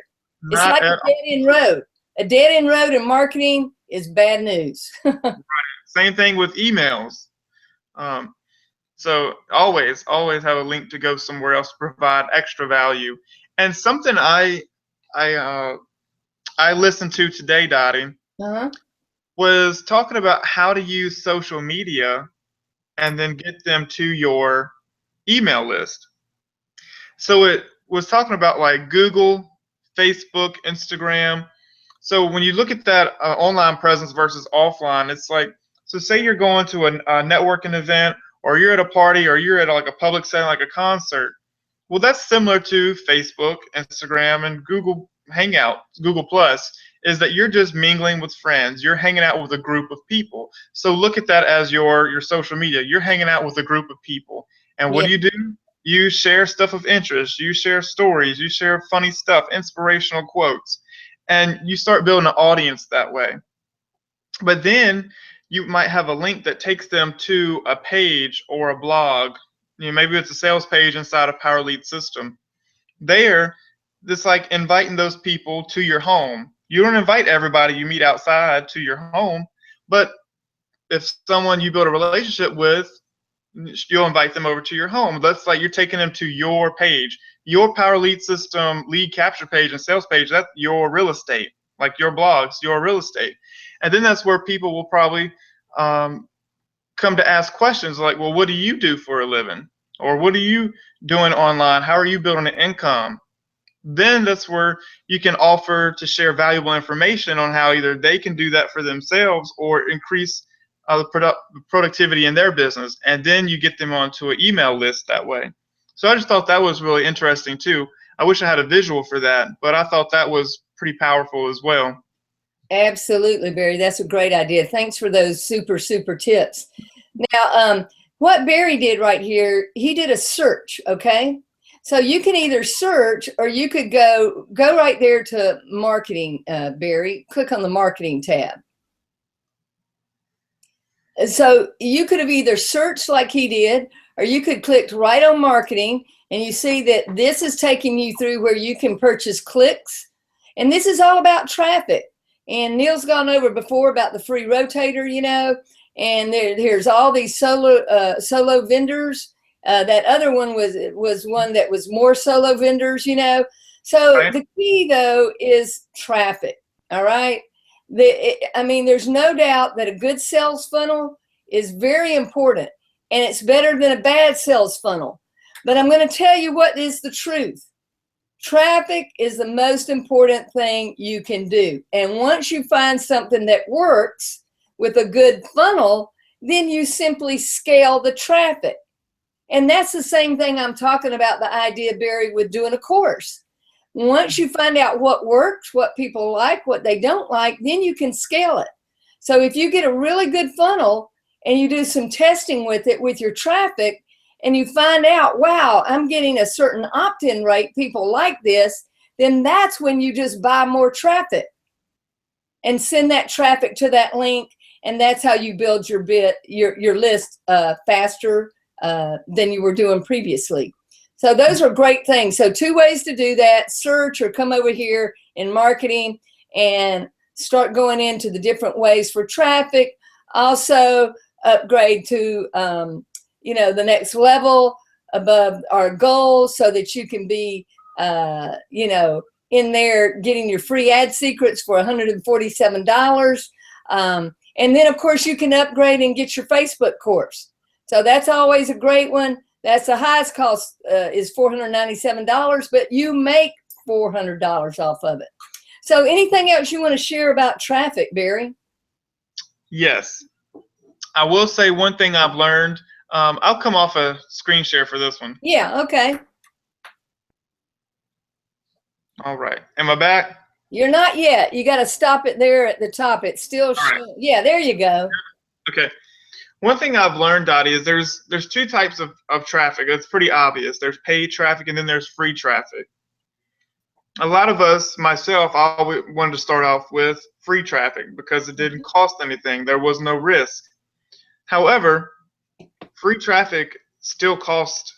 It's like a dead-end road. A dead-end road in marketing is bad news. Right. Same thing with emails. So always have a link to go somewhere else to provide extra value. And something I listened to today, Dottie, was talking about how to use social media and then get them to your email list. So it was talking about like Google, Facebook, Instagram. So when you look at that online presence versus offline, it's like, so say you're going to a networking event, or you're at a party, or you're at like a public setting like a concert. Well, that's similar to Facebook, Instagram, and Google Hangout, Google Plus, is that you're just mingling with friends. You're hanging out with a group of people. So look at that as your social media. You're hanging out with a group of people. And what do? You share stuff of interest. You share stories. You share funny stuff, inspirational quotes. And you start building an audience that way. But then you might have a link that takes them to a page or a blog. You know, maybe it's a sales page inside of Power Lead System. There, it's like inviting those people to your home. You don't invite everybody you meet outside to your home, but if someone you build a relationship with, you'll invite them over to your home. That's like you're taking them to your page. Your Power Lead System lead capture page and sales page, that's your real estate. Like your blogs, your real estate. And then that's where people will probably come to ask questions like, well, what do you do for a living? Or what are you doing online? How are you building an income? Then that's where you can offer to share valuable information on how either they can do that for themselves or increase the productivity in their business. And then you get them onto an email list that way. So I just thought that was really interesting too. I wish I had a visual for that, but I thought that was pretty powerful as well. Absolutely, Barry. That's a great idea. Thanks for those super tips. Now, what Barry did right here, he did a search, okay? So you can either search or you could go right there to marketing, Barry. Click on the marketing tab. So you could have either searched like he did, or you could click right on marketing, and you see that this is taking you through where you can purchase clicks. And this is all about traffic. And Neil's gone over before about the free rotator, you know, and there's all these solo vendors. That other one was one that was more solo vendors, you know. So the key though is traffic. All right. I mean, there's no doubt that a good sales funnel is very important, and it's better than a bad sales funnel. But I'm going to tell you what is the truth. Traffic is the most important thing you can do. And once you find something that works with a good funnel, then you simply scale the traffic. And that's the same thing I'm talking about, the idea, Barry, with doing a course. Once you find out what works, what people like, what they don't like, then you can scale it. So if you get a really good funnel and you do some testing with it with your traffic, and you find out, wow, I'm getting a certain opt-in rate, people like this, then that's when you just buy more traffic and send that traffic to that link, and that's how you build your list faster than you were doing previously. So those are great things. So 2 ways to do that: search, or come over here in marketing and start going into the different ways for traffic. Also upgrade to you know, the next level above our goals, so that you can be you know, in there getting your free ad secrets for $147. And then of course you can upgrade and get your Facebook course. So that's always a great one. That's the highest cost is $497, but you make $400 off of it. So anything else you want to share about traffic, Barry? Yes. I will say one thing I've learned. I'll come off a screen share for this one. Yeah, okay. All right. Am I back? You're not yet. You got to stop it there at the top. It's still showing. Yeah, there you go. Okay. One thing I've learned, Dottie, is there's two types of traffic. It's pretty obvious. There's paid traffic and then there's free traffic. A lot of us, myself, I always wanted to start off with free traffic because it didn't cost anything. There was no risk. However, free traffic still costs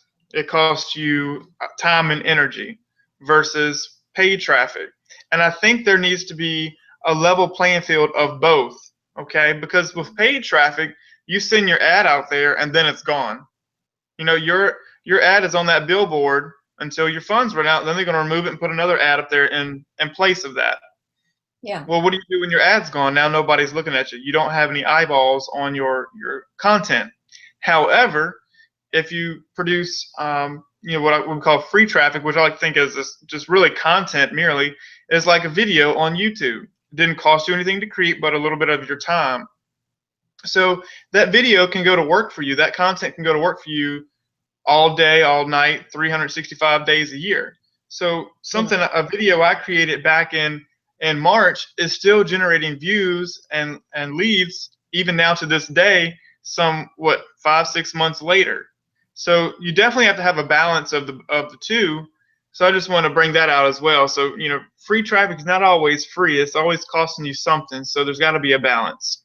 you time and energy versus paid traffic. And I think there needs to be a level playing field of both, okay? Because with paid traffic, you send your ad out there and then it's gone. You know, your ad is on that billboard until your funds run out, then they're going to remove it and put another ad up there in place of that. Yeah. Well, what do you do when your ad's gone? Now nobody's looking at you. You don't have any eyeballs on your content. However, if you produce, what I would call free traffic, which I like to think is just really content merely, is like a video on YouTube. It didn't cost you anything to create, but a little bit of your time. So that video can go to work for you. That content can go to work for you all day, all night, 365 days a year. So a video I created back in March is still generating views and leads even now to this day, 5-6 months later. So you definitely have to have a balance of the two. So I just want to bring that out as well. So, free traffic is not always free. It's always costing you something. So there's got to be a balance.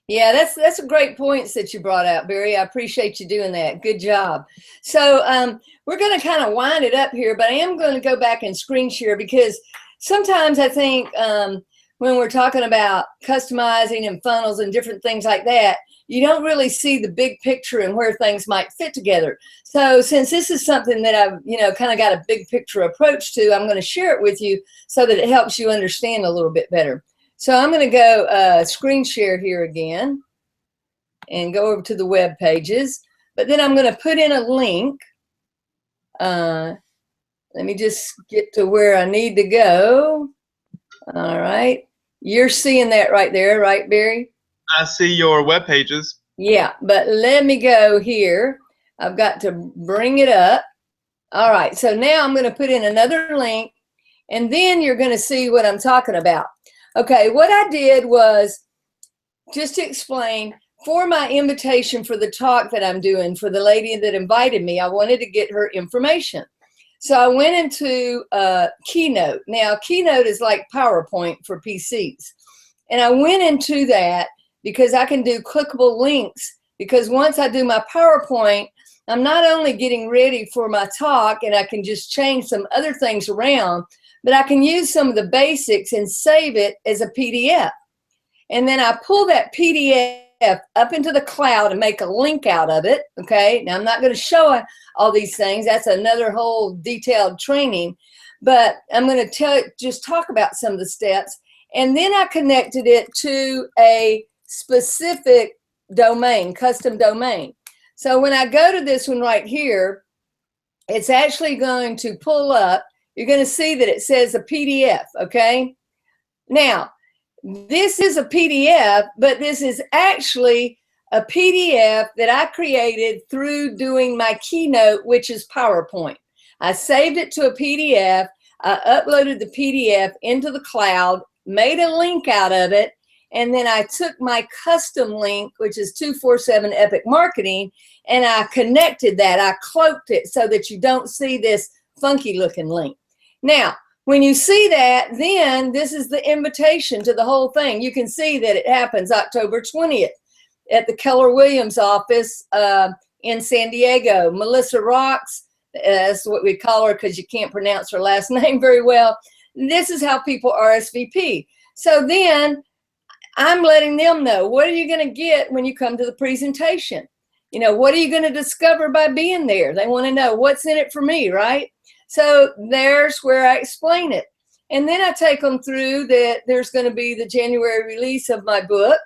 Yeah, that's a great points that you brought out, Barry. I appreciate you doing that. Good job. So we're going to kind of wind it up here, but I am going to go back and screen share because sometimes I think when we're talking about customizing and funnels and different things like that, you don't really see the big picture and where things might fit together. So since this is something that I've, kind of got a big picture approach to, I'm going to share it with you so that it helps you understand a little bit better. So I'm going to go screen share here again and go over to the web pages. But then I'm going to put in a link. Let me just get to where I need to go. All right. You're seeing that right there, right, Barry? I see your web pages. Yeah, but let me go here. I've got to bring it up. All right. So now I'm going to put in another link, and then you're going to see what I'm talking about. Okay, what I did was, just to explain, for my invitation for the talk that I'm doing for the lady that invited me, I wanted to get her information. So I went into Keynote. Now, Keynote is like PowerPoint for PCs. And I went into that because I can do clickable links, because once I do my PowerPoint, I'm not only getting ready for my talk and I can just change some other things around, but I can use some of the basics and save it as a PDF. And then I pull that PDF up into the cloud and make a link out of it, okay? Now, I'm not going to show all these things. That's another whole detailed training. But I'm going to just talk about some of the steps. And then I connected it to a specific domain, custom domain. So when I go to this one right here, it's actually going to pull up. You're going to see that it says a PDF, okay? Now, this is a PDF, but this is actually a PDF that I created through doing my Keynote, which is PowerPoint. I saved it to a PDF. I uploaded the PDF into the cloud, made a link out of it, and then I took my custom link, which is 247 Epic Marketing, and I connected that. I cloaked it so that you don't see this funky looking link. Now, when you see that, then this is the invitation to the whole thing. You can see that it happens October 20th at the Keller Williams office in San Diego. Melissa Rocks, that's what we call her because you can't pronounce her last name very well. This is how people RSVP. So then I'm letting them know, what are you going to get when you come to the presentation? What are you going to discover by being there? They want to know what's in it for me, right? So there's where I explain it. And then I take them through that there's going to be the January release of my book.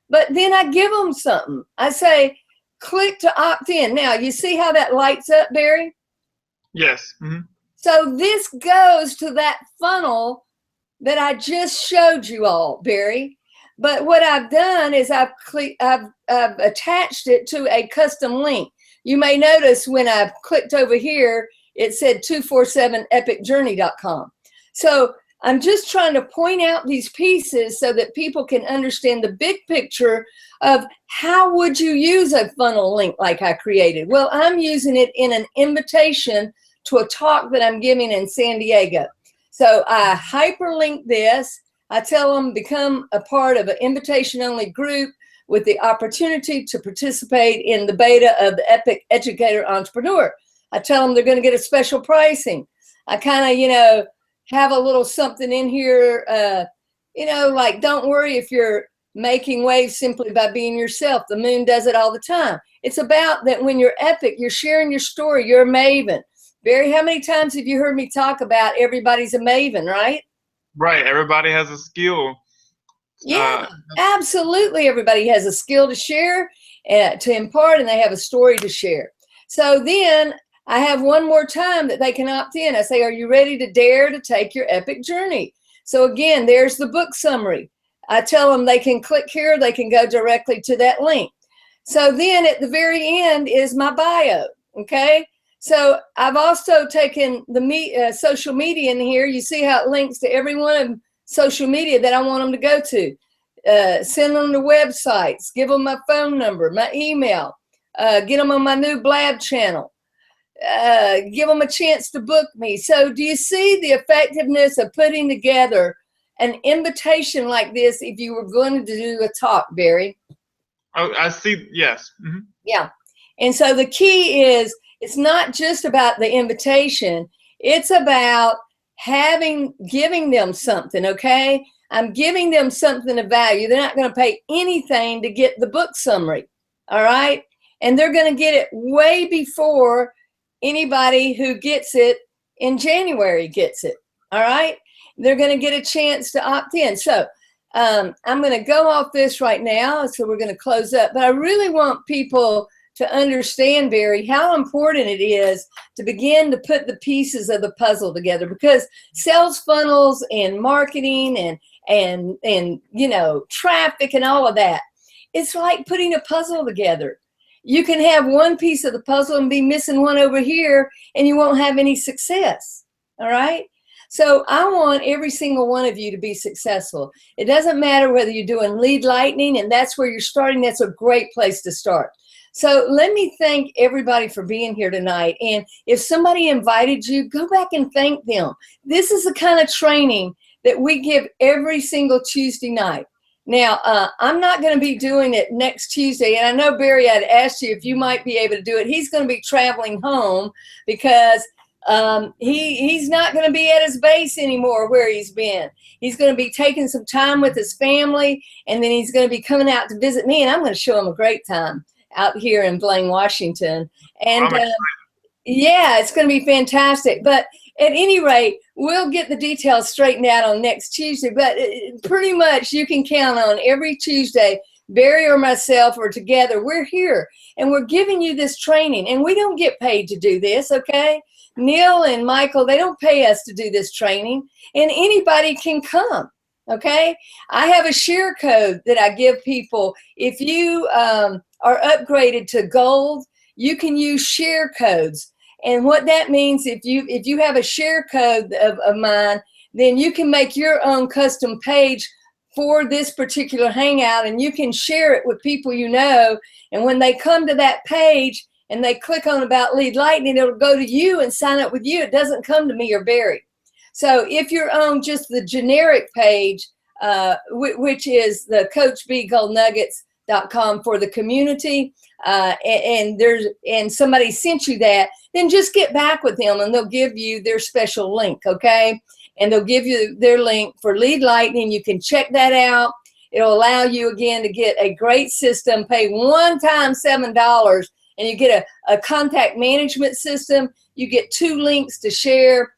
But then I give them something. I say, click to opt in. Now, you see how that lights up, Barry? Yes. Mm-hmm. So this goes to that funnel that I just showed you all, Barry. But what I've done is I've attached it to a custom link. You may notice when I've clicked over here, it said 247epicjourney.com. So I'm just trying to point out these pieces so that people can understand the big picture of how would you use a funnel link like I created. Well, I'm using it in an invitation to a talk that I'm giving in San Diego. So I hyperlink this. I tell them become a part of an invitation-only group with the opportunity to participate in the beta of the Epic Educator Entrepreneur. I tell them they're going to get a special pricing. I kind of, have a little something in here, like don't worry if you're making waves simply by being yourself. The moon does it all the time. It's about that when you're epic, you're sharing your story, you're a maven. Barry, how many times have you heard me talk about everybody's a maven, right? Right. Everybody has a skill. Yeah, absolutely. Everybody has a skill to share, to impart, and they have a story to share. So then I have one more time that they can opt in. I say, are you ready to dare to take your epic journey? So again, there's the book summary. I tell them they can click here, they can go directly to that link. So then at the very end is my bio, okay? So I've also taken the social media in here. You see how it links to every one of social media that I want them to go to. Send them to websites, give them my phone number, my email, get them on my new Blab channel. Give them a chance to book me. So do you see the effectiveness of putting together an invitation like this if you were going to do a talk, Barry? Oh, I see. Yes. Mm-hmm. Yeah. And so the key is it's not just about the invitation. It's about giving them something, okay? I'm giving them something of value. They're not going to pay anything to get the book summary, all right? And they're going to get it way before anybody who gets it in January gets it, all right? They're going to get a chance to opt in. So I'm going to go off this right now, so we're going to close up. But I really want people to understand, Barry, how important it is to begin to put the pieces of the puzzle together, because sales funnels and marketing and traffic and all of that, it's like putting a puzzle together. You can have one piece of the puzzle and be missing one over here, and you won't have any success, all right? So I want every single one of you to be successful. It doesn't matter whether you're doing lead lightning, and that's where you're starting. That's a great place to start. So let me thank everybody for being here tonight. And if somebody invited you, go back and thank them. This is the kind of training that we give every single Tuesday night. Now, I'm not going to be doing it next Tuesday. And I know, Barry, I'd asked you if you might be able to do it. He's going to be traveling home because he's not going to be at his base anymore where he's been. He's going to be taking some time with his family, and then he's going to be coming out to visit me, and I'm going to show him a great time out here in Blaine, Washington. And yeah, it's going to be fantastic. But at any rate, we'll get the details straightened out on next Tuesday. But pretty much you can count on every Tuesday, Barry or myself or together, we're here and we're giving you this training. And we don't get paid to do this, okay? Neil and Michael, they don't pay us to do this training, and anybody can come. Okay, I have a share code that I give people. If you are upgraded to gold, you can use share codes. And what that means, if you have a share code of mine, then you can make your own custom page for this particular hangout, and you can share it with people you know. And when they come to that page and they click on About Lead Lightning, it'll go to you and sign up with you. It doesn't come to me or Barry. So if you're on just the generic page, which is the CoachBGoldNuggets.com for the community, and somebody sent you that, then just get back with them and they'll give you their special link, okay? And they'll give you their link for Lead Lightning. You can check that out. It'll allow you, again, to get a great system, pay one time $7, and you get a contact management system. You get 2 links to share.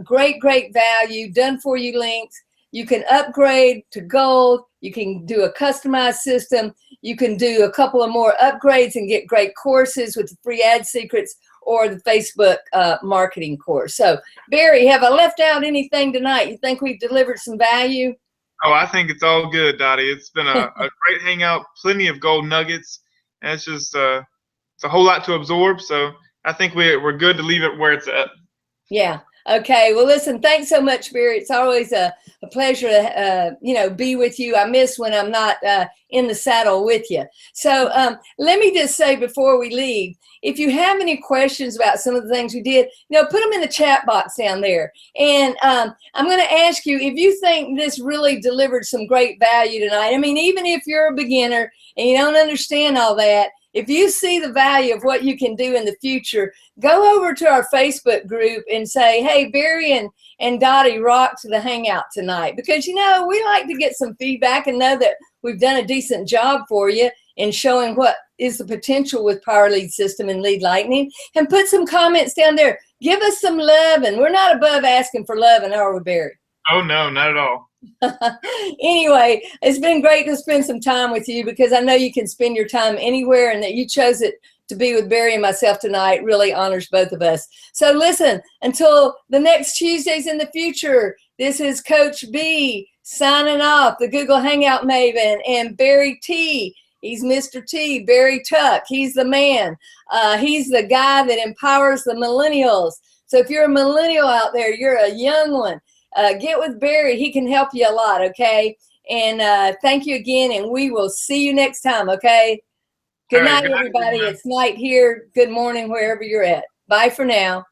Great value, done for you links. You can upgrade to gold. You can do a customized system. You can do a couple of more upgrades and get great courses with the free ad secrets or the Facebook marketing course. So, Barry, have I left out anything tonight? You think we've delivered some value? Oh, I think it's all good, Dottie. It's been a great hangout, plenty of gold nuggets, and it's just it's a whole lot to absorb. So I think we're good to leave it where it's at. Yeah. Okay. Well, listen, thanks so much, Barry. It's always a pleasure to, be with you. I miss when I'm not in the saddle with you. So let me just say before we leave, if you have any questions about some of the things we did, put them in the chat box down there. And I'm going to ask you if you think this really delivered some great value tonight. I mean, even if you're a beginner and you don't understand all that, if you see the value of what you can do in the future, go over to our Facebook group and say, hey, Barry and Dottie rocked the hangout tonight. Because, we like to get some feedback and know that we've done a decent job for you in showing what is the potential with Power Lead System and Lead Lightning. And put some comments down there. Give us some love. And we're not above asking for love, and are we, Barry? Oh, no, not at all. Anyway, it's been great to spend some time with you because I know you can spend your time anywhere, and that you chose it to be with Barry and myself tonight really honors both of us. So listen, until the next Tuesdays in the future, this is Coach B signing off, the Google Hangout Maven, and Barry T. He's Mr. T, Barry Tuck. He's the man. He's the guy that empowers the millennials. So if you're a millennial out there, you're a young one, get with Barry. He can help you a lot, okay? And thank you again, and we will see you next time, okay? Good night, everybody. It's night here. Good morning, wherever you're at. Bye for now.